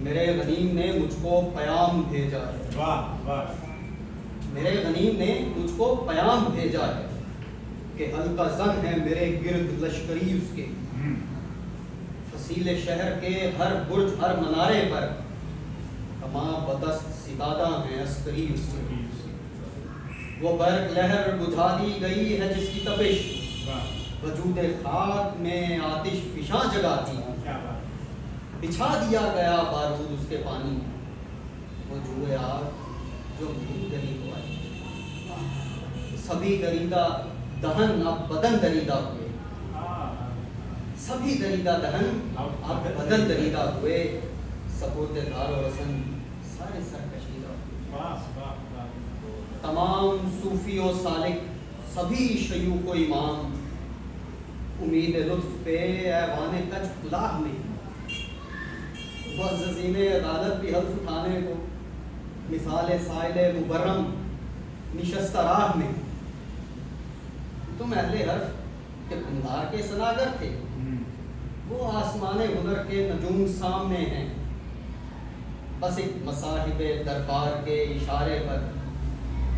میرے غنیم نے مجھ کو پیام بھیجا ہے. واہ واہ. میرے غنیم نے مجھ کو پیام بھیجا ہے کہ ہلکا زن ہے میرے گرد لشکری اس کے. فصیل شہر کے ہر برج ہر منارے پر کما بدست ستادہ ہیں عسکری اس کے. وہ برق لہر بجھا دی گئی ہے جس کی تپش وجود خاک میں آتش فشاں جگاتی ہے. بچھا دیا گیا بارود اس کے پانی وہ جوئے آگ جو بھوک گلی کو آئی. سبھی دریدہ دہن اب بدن دریدہ ہوئے. سبھی دریدہ دہن اب بدن دریدہ ہوئے. سپورت دار و رسن سارے سر کشیدہ ہوئے. تمام صوفی و سالک سبھی شیوخ و امام امید لطف پہ ایوان کچ کلاہ میں معززین عدالت بھی حلف اٹھانے کو مثال سائل مبرم نشست راہ میں. تم اہل حرف کے بندار کے سناگر تھے وہ آسمان ہنر کے نجوم سامنے ہیں. بس ایک مصاحب دربار کے اشارے پر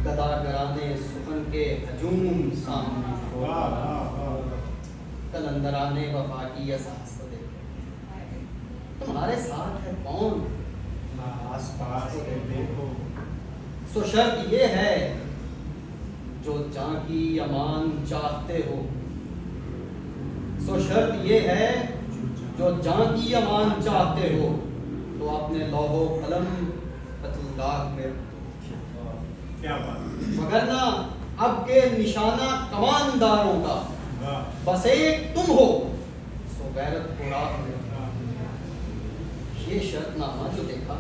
گدا گرانے سخن کے ہجوم سامنے. کلندرانے وفا کی احساس کو دیکھو تمہارے ساتھ ہے کون آس پاس دیکھو. سو شرط یہ ہے جو جاں کی امان چاہتے ہو. سو شرط یہ ہے جو جاں کی امان چاہتے ہو تو اپنے لوح و قلم قتلگاہ میں کیا بات. وگرنہ اب کے نشانہ کمانداروں کا بس ایک تم ہو سو غیرت کو راہ میں. یہ شرط نامہ جو دیکھا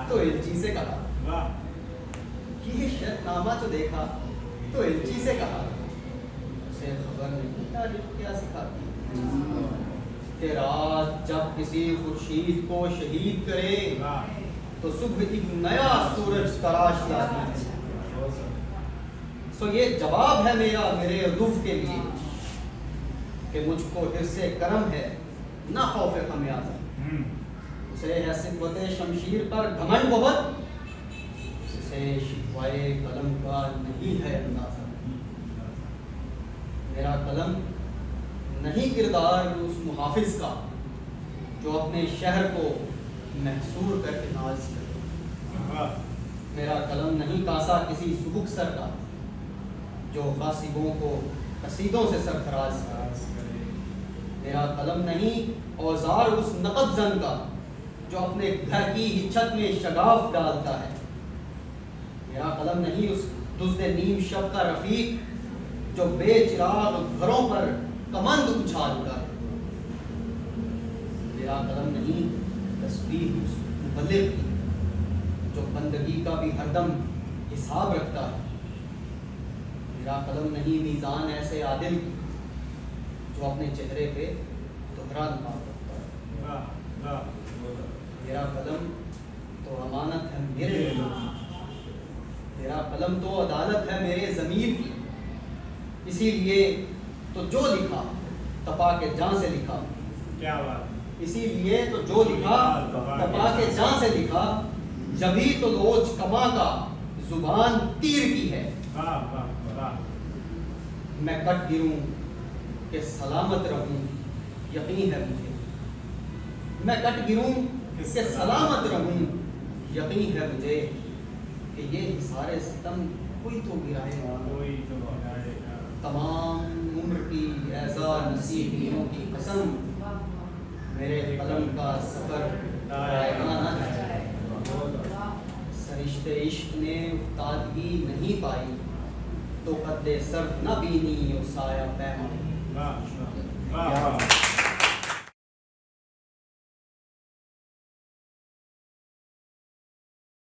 تو الچی سے کہا. یہ شرط نامہ جو دیکھا تو الچی سے کہا اسے خبر نہیں تاریخ کیا سکھاتی کہ رات جب کسی خورشید کو شہید کرے تو صبح ایک نیا سورج تراش لاتی ہے. سو یہ جواب ہے میرا میرے عدوف کے لیے کہ مجھ کو حرص کرم ہے نہ خوف خمیازہ. اسے ہے صفت شمشیر پر گھمنڈ بہت اسے شکوائے قلم کا نہیں ہے اندازہ. میرا قلم نہیں کردار اس محافظ کا جو اپنے شہر کو محصور کر کے ناز کرے. میرا قلم نہیں کاسا کسی سبک سر کا جو غاصبوں کو قصیدوں سے سرفراز کرے. میرا قلم نہیں اوزار اس نقد زن کا جو اپنے گھر کی ہی چھت میں شگاف ڈالتا ہے. میرا قلم نہیں اس دزد نیم شب کا رفیق جو بے چراغ گھروں پر کمند اچھالتا ہے. میرا قلم نہیں تسبیح اس مبلغ کی جو بندگی کا بھی ہر دم حساب رکھتا ہے. میرا قلم نہیں میزان ایسے عادل کی جو اپنے چہرے پہ دوہرا نقاب رکھتا ہے. میرا قلم تو امانت ہے میرے لوگوں. میرا قلم تو عدالت ہے میرے ضمیر کی. اسی لیے تو جو لکھا تپا کے جان سے لکھا. کیا بات. اسی لیے تو جو لکھا تپا کے جان سے لکھا. جبھی تو لوچ کما کا زبان تیر کی ہے. میں کٹ گروں کہ سلامت رہوں یقین ہے مجھے. میں کٹ گروں کہ سلامت رہوں یقین ہے مجھے کہ یہ حصار ستم کوئی تو گرائے گا. تمام عمر کی ایزا نصیبیوں کی قسم میرے قلم کا سفر رائگاں نہ جائے. سرشتے عشق نے افتادگی نہیں پائی تو قد سر نہ بینی و سایہ پیمان.